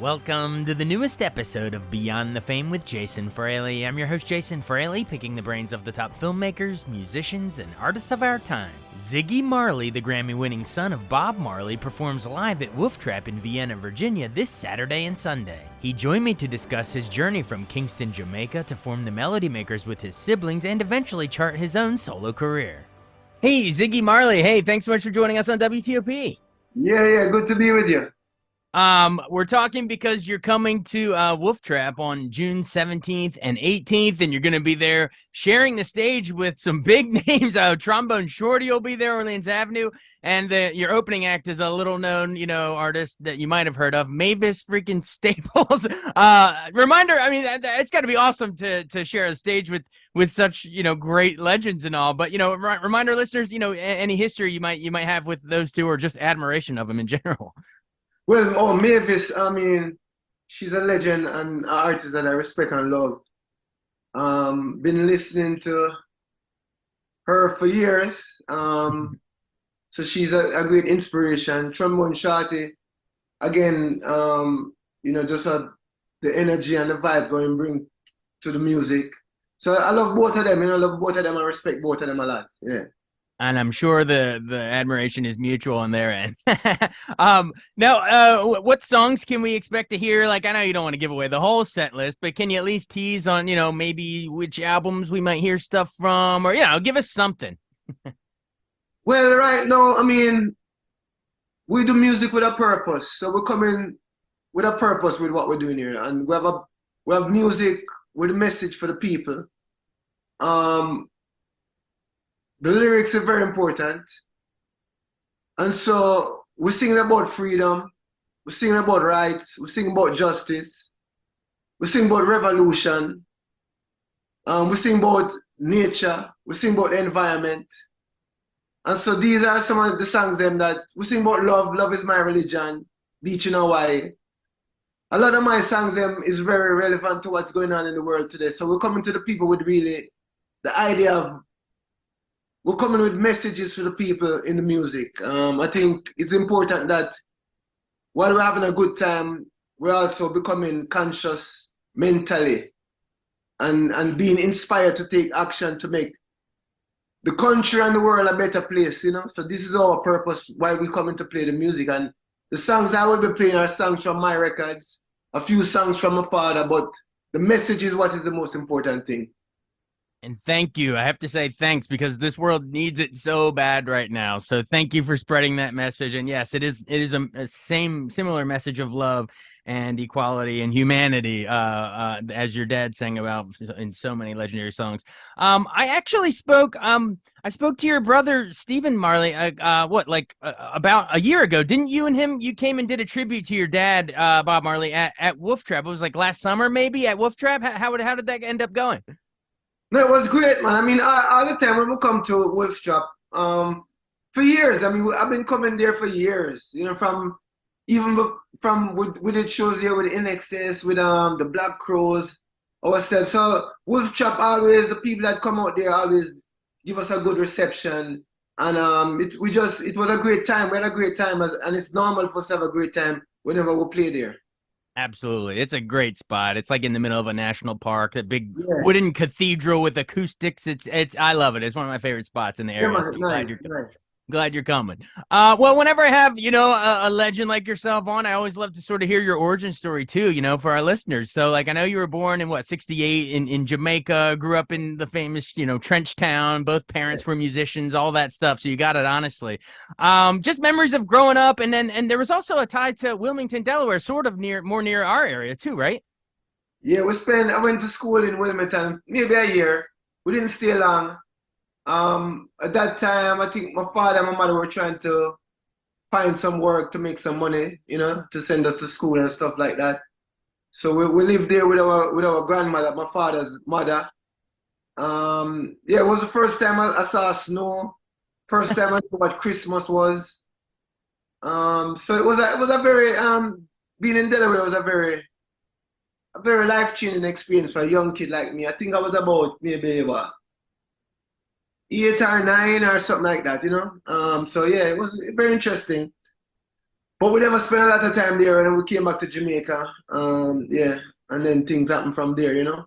Welcome to the newest episode of Beyond the Fame with Jason Fraley. I'm your host, Jason Fraley, picking the brains of the top filmmakers, musicians, and artists of our time. Ziggy Marley, the Grammy-winning son of Bob Marley, performs live at Wolf Trap in Vienna, Virginia this Saturday and Sunday. He joined me to discuss his journey from Kingston, Jamaica to form the Melody Makers with his siblings and eventually chart his own solo career. Hey, Ziggy Marley. Hey, thanks so much for joining us on WTOP. Yeah, good to be with you. We're talking because you're coming to Wolf Trap on June 17th and 18th, and you're going to be there sharing the stage with some big names. Trombone Shorty will be there, Orleans Avenue, and your opening act is a little-known, artist that you might have heard of, Mavis freaking Staples. Reminder, I mean, it's got to be awesome to share a stage with such, great legends and all. But remind our listeners, any history you might have with those two, or just admiration of them in general. Well, Mavis, I mean, she's a legend and an artist that I respect and love. Been listening to her for years. So she's a great inspiration. Trombone Shorty, again, just the energy and the vibe going bring to the music. So I love both of them. I love both of them. I respect both of them a lot. Yeah. And I'm sure the admiration is mutual on their end. Now, what songs can we expect to hear? Like, I know you don't want to give away the whole set list, but can you at least tease on, maybe which albums we might hear stuff from, or, give us something. Well, right now, I mean, we do music with a purpose. So we're coming with a purpose with what we're doing here. And we have music with a message for the people. The lyrics are very important. And so we're singing about freedom. We're singing about rights. We're singing about justice. We're singing about revolution. We're singing about nature. We're singing about the environment. And so these are some of the songs that we sing about love. Love is my religion. Beach in Hawaii. A lot of my songs is very relevant to what's going on in the world today. So we're coming to the people with really the idea of we're coming with messages for the people in the music. I think it's important that while we're having a good time, we're also becoming conscious mentally and being inspired to take action to make the country and the world a better place, So this is our purpose, why we're coming to play the music. And the songs I will be playing are songs from my records, a few songs from my father, but the message is what is the most important thing. And thank you. I have to say thanks, because this world needs it so bad right now. So thank you for spreading that message. And yes, it is a similar message of love and equality and humanity, as your dad sang about in so many legendary songs. I actually spoke to your brother Stephen Marley about a year ago. Didn't you came and did a tribute to your dad, Bob Marley, at Wolf Trap? It was like last summer, maybe, at Wolf Trap. How did that end up going? No, it was great, man. I mean, all the time when we come to Wolf Trap, for years. I mean, I've been coming there for years. From we did shows here with NXS, with the Black Crows, ourselves. So Wolf Trap, always the people that come out there always give us a good reception, and it was a great time. We had a great time, and it's normal for us to have a great time whenever we play there. Absolutely. It's a great spot. It's like in the middle of a national park, a big wooden cathedral with acoustics. I love it. It's one of my favorite spots in the area. Yeah, man, nice. Glad you're coming. Well, whenever I have, a legend like yourself on, I always love to sort of hear your origin story too, for our listeners. So like, I know you were born in 68 in Jamaica, grew up in the famous, Trench Town, both parents were musicians, all that stuff. So you got it, honestly. Just memories of growing up. And there was also a tie to Wilmington, Delaware, sort of more near our area too, right? Yeah, I went to school in Wilmington, maybe a year. We didn't stay long. At that time, I think my father and my mother were trying to find some work to make some money, to send us to school and stuff like that. So we lived there with our grandmother, my father's mother. It was the first time I saw snow. First time I knew what Christmas was. So it was a very being in Delaware was a very life-changing experience for a young kid like me. I think I was about maybe 8 or 9 or something like that, So yeah, it was very interesting. But we never spent a lot of time there, and then we came back to Jamaica. Yeah, and then things happened from there, you know.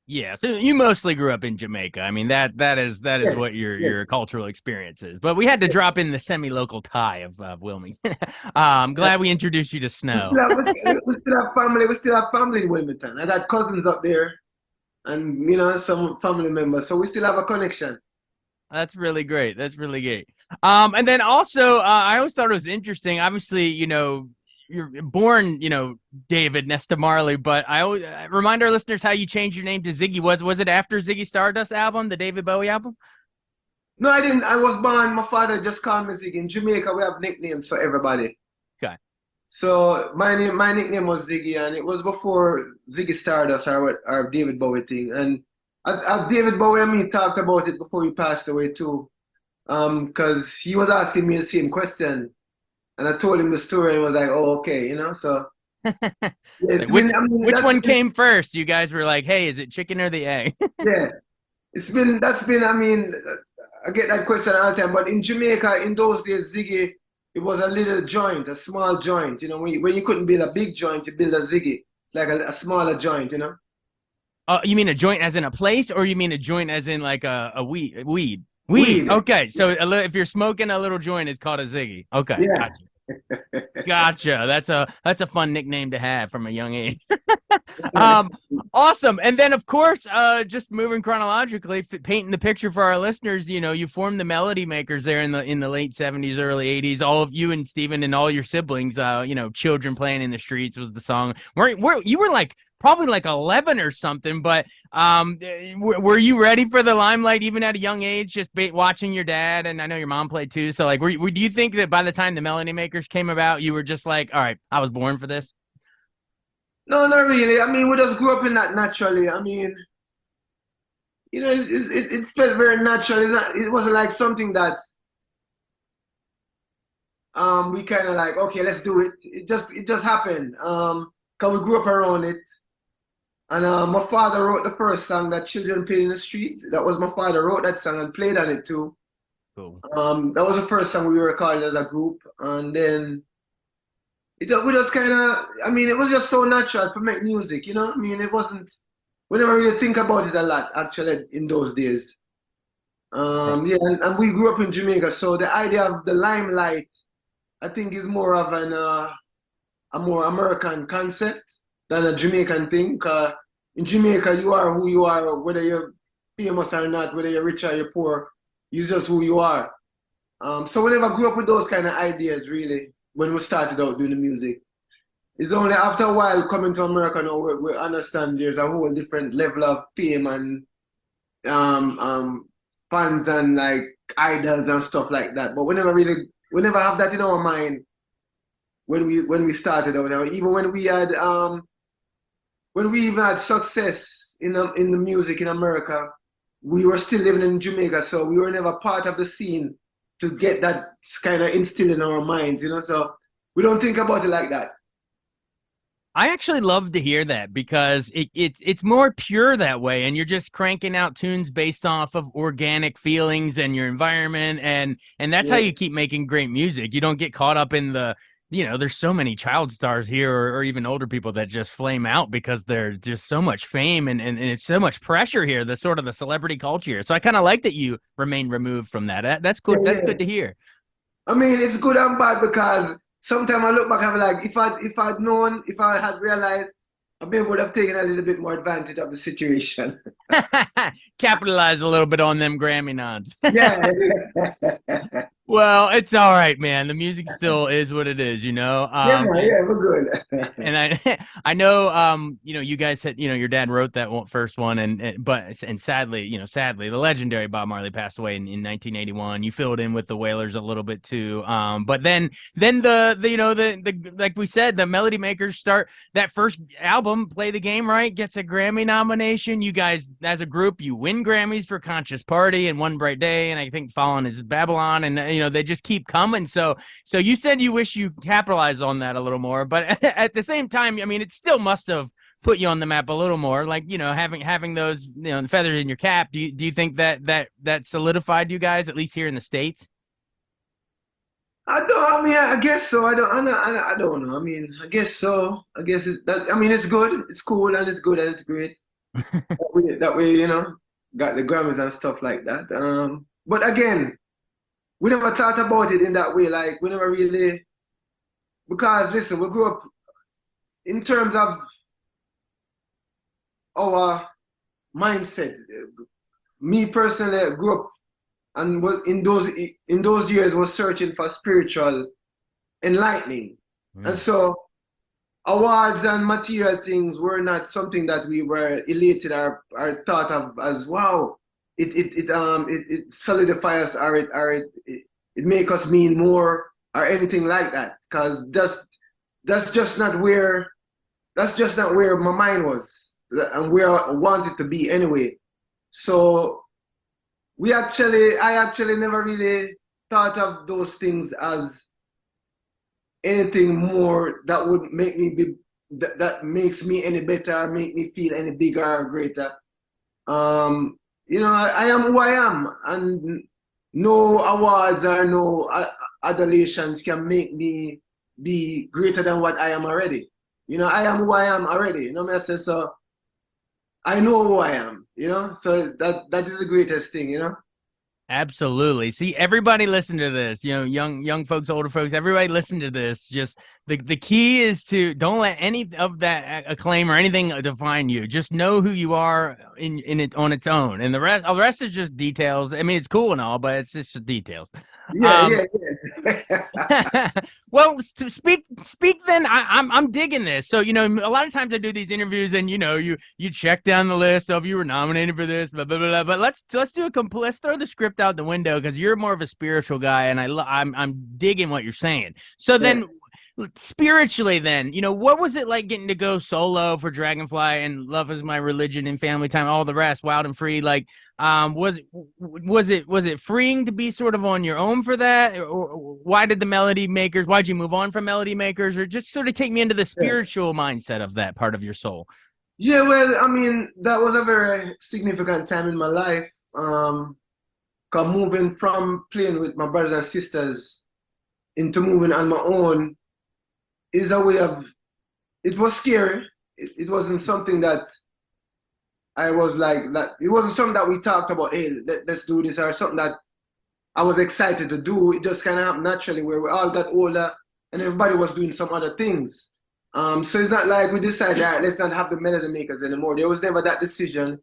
Yeah, so you mostly grew up in Jamaica. I mean that is what Yes, your yes. cultural experience is. But we had to drop in the semi-local tie of Wilmington. Uh, Glad we introduced you to we snow. still have, we still have family. We still have family in Wilmington. I got cousins up there, and some family members. So we still have a connection. That's really great. That's really great. And then also, I always thought it was interesting. Obviously, you're born, David Nesta Marley, but I always remind our listeners how you changed your name to Ziggy. Was it after Ziggy Stardust album, the David Bowie album? No, I didn't. I was born. My father just called me Ziggy. In Jamaica, we have nicknames for everybody. Okay. So my nickname was Ziggy, and it was before Ziggy Stardust or David Bowie thing. And David Bowie and me talked about it before he passed away too. Because he was asking me the same question, and I told him the story, and he was like, "Oh, okay," So yeah, Like, it's been, I mean, which that's one been, came first? You guys were like, "Hey, is it chicken or the egg?" yeah, that's been. I mean, I get that question all the time. But in Jamaica, in those days, Ziggy, it was a little joint, a small joint. When you couldn't build a big joint, you build a Ziggy. It's like a smaller joint. You mean a joint as in a place, or you mean a joint as in like a weed? Weed. Weed. Okay, so Yeah. if you're smoking a little joint, it's called a Ziggy. Okay, Yeah. gotcha. Gotcha. That's a fun nickname to have from a young age. um, awesome. And then of course, just moving chronologically, painting the picture for our listeners. You formed the Melody Makers there in the late '70s, early '80s. All of you and Steven and all your siblings. Children playing in the streets was the song. Where you were like probably like 11 or something, but were you ready for the limelight even at a young age, just watching your dad? And I know your mom played too, so like do you think that by the time the Melody Makers came about, you were just like, all right, I was born for this? No, not really. I mean, we just grew up in that naturally. I mean, it felt very natural. It wasn't like something that we kind of like, okay, let's do it. It just happened. 'Cause we grew up around it. And my father wrote the first song that children played in the street. That was my father wrote that song and played on it too. Cool. That was the first song we recorded as a group. And then we just kind of, I mean, it was just so natural to make music, I mean, it wasn't, we never really think about it a lot actually in those days. Yeah, and we grew up in Jamaica, so the idea of the limelight, I think, is more of a more American concept than a Jamaican thing. 'Cause in Jamaica, you are who you are, whether you're famous or not, whether you're rich or you're poor, you're just who you are. So we never grew up with those kind of ideas, really, when we started out doing the music. It's only after a while coming to America now we understand there's a whole different level of fame and um, um, fans and like idols and stuff like that. But we never have that in our mind when we started out. Even when we even had success in the music in America, we were still living in Jamaica, so we were never part of the scene to get that kind of instilled in our minds. So we don't think about it like that. I actually love to hear that because it's more pure that way, and you're just cranking out tunes based off of organic feelings and your environment, and that's how Yeah, you keep making great music. You don't get caught up in there's so many child stars here or even older people that just flame out because there's just so much fame and it's so much pressure here, the sort of the celebrity culture. So I kind of like that you remain removed from that. That's yeah, good. That's yeah. good to hear. I mean, it's good and bad because sometimes I look back and I'm like, if I'd known, if I had realized, I maybe would have taken a little bit more advantage of the situation. Capitalize a little bit on them Grammy nods. Yeah, Well, it's all right, man. The music still is what it is, yeah, man, And yeah, we're good. and I I know you guys said your dad wrote that first one and sadly the legendary Bob Marley passed away in 1981. You filled in with the Wailers a little bit too. But then the like we said, the Melody Makers start that first album, Play the Game Right, gets a Grammy nomination. You guys as a group, you win Grammys for Conscious Party and One Bright Day, and I think Fallen is Babylon, and they just keep coming. So you said you wish you capitalized on that a little more, but at the same time, I mean, it still must have put you on the map a little more. Like having those feathers in your cap. Do you think that solidified you guys at least here in the States? I don't. I mean, I guess so. I don't know. I mean, I guess so. I guess it's that. I mean, it's good. It's cool and it's good and it's great. That way, got the Grammys and stuff like that. But again, we never thought about it in that way. Like we never really, because listen, we grew up in terms of our mindset. Me personally grew up and was in those years was searching for spiritual enlightening. And Mm. so awards and material things were not something that we were elated or thought of as wow. It solidifies us or it make us mean more or anything like that. Because that's just not where my mind was and where I wanted to be anyway. So I actually never really thought of those things as anything more that would make me be that makes me any better, make me feel any bigger or greater. I am who I am, and no awards or no adulations can make me be greater than what I am already. I am who I am already. Me I say so. I know who I am. So that is the greatest thing. Absolutely. See, everybody listen to this. Young folks, older folks, everybody listen to this. Just the key is to don't let any of that acclaim or anything define you. Just know who you are in it on its own, and the rest is just details. I mean, it's cool and all, but it's just details. Yeah, Um, yeah, yeah. well, to speak. Then I'm digging this. So a lot of times I do these interviews, and you check down the list of you were nominated for this, blah blah blah. But let's do let's throw the script out the window because you're more of a spiritual guy, and I'm digging what you're saying. So Yeah. then. Spiritually, then, what was it like getting to go solo for Dragonfly and Love Is My Religion and Family Time, all the rest, Wild and Free? Like, was it freeing to be sort of on your own for that, or why'd you move on from Melody Makers, or just sort of take me into the Yeah. spiritual mindset of that part of your soul? Yeah, well, I mean, that was a very significant time in my life. 'Cause moving from playing with my brothers and sisters into moving on my own is a way of, it was scary. It wasn't something that I was like, it wasn't something that we talked about, hey, let's do this, or something that I was excited to do. It just kind of happened naturally where we all got older and everybody was doing some other things. So it's not like we decided, all right, let's not have the Melody Makers anymore. There was never that decision.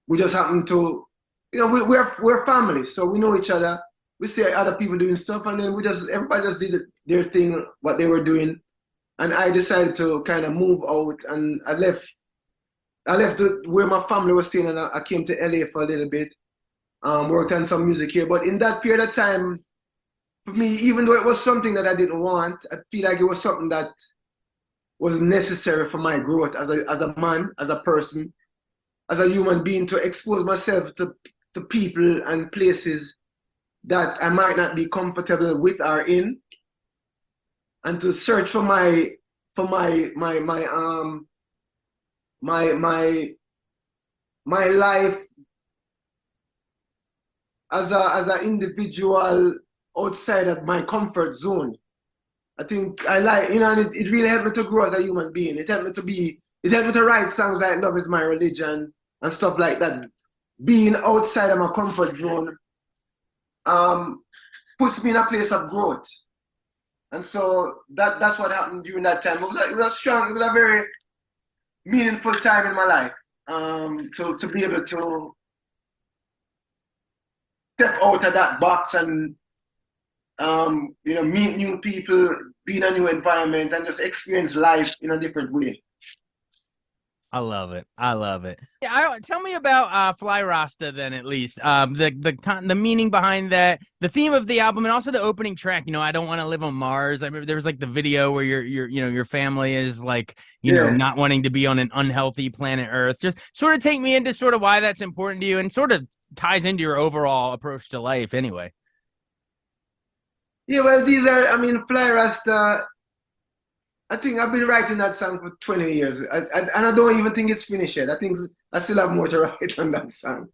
We just happened to, we're family, so we know each other. We see other people doing stuff, and then everybody just did their thing, what they were doing, and I decided to kind of move out, and I left where my family was staying, and I came to LA for a little bit, worked on some music here. But in that period of time, for me, even though it was something that I didn't want, I feel like it was something that was necessary for my growth as a man, as a person, as a human being, to expose myself to people and places that I might not be comfortable with or in, and to search for my life as an individual outside of my comfort zone. I think I like, and it really helped me to grow as a human being. It helped me to write songs like Love Is My Religion and stuff like that. Being outside of my comfort zone puts me in a place of growth. And so that's what happened during that time. It was strong, it was a very meaningful time in my life. To be able to step out of that box and meet new people, be in a new environment, and just experience life in a different way. I love it. I love it. Yeah, tell me about Fly Rasta then, at least. The meaning behind that, the theme of the album, and also the opening track. I don't want to live on Mars. I remember there was like the video where your family is like Yeah. not wanting to be on an unhealthy planet Earth. Just sort of take me into sort of why that's important to you, and sort of ties into your overall approach to life, anyway. Yeah, well, Fly Rasta, I think I've been writing that song for 20 years. And I don't even think it's finished yet. I think I still have more to write on that song.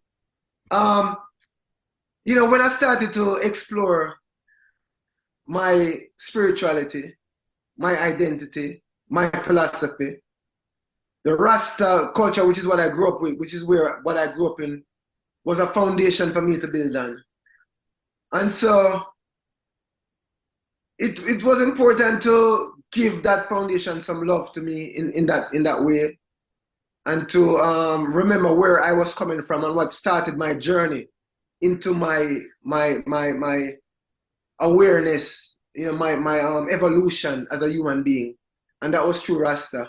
When I started to explore my spirituality, my identity, my philosophy. The Rasta culture, which is what I grew up with, which is where what I grew up in, was a foundation for me to build on. And so it was important to give that foundation some love to me in that way, and to remember where I was coming from and what started my journey into my awareness, my evolution as a human being, and that was through Rasta.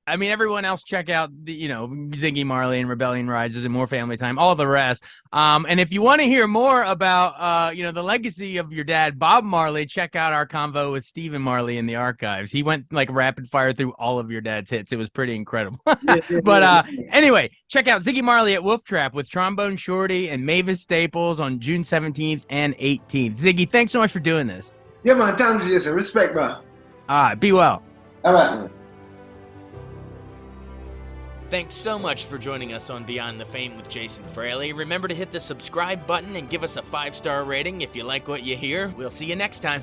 I mean, everyone else check out the, Ziggy Marley and Rebellion Rises and More Family Time, all the rest. And if you want to hear more about, the legacy of your dad, Bob Marley, check out our convo with Stephen Marley in the archives. He went like rapid fire through all of your dad's hits. It was pretty incredible. But anyway, check out Ziggy Marley at Wolf Trap with Trombone Shorty and Mavis Staples on June 17th and 18th. Ziggy, thanks so much for doing this. Yeah, man. Thanks, Jason. Respect, bro. All right. Be well. All right, man. Thanks so much for joining us on Beyond the Fame with Jason Fraley. Remember to hit the subscribe button and give us a 5-star rating if you like what you hear. We'll see you next time.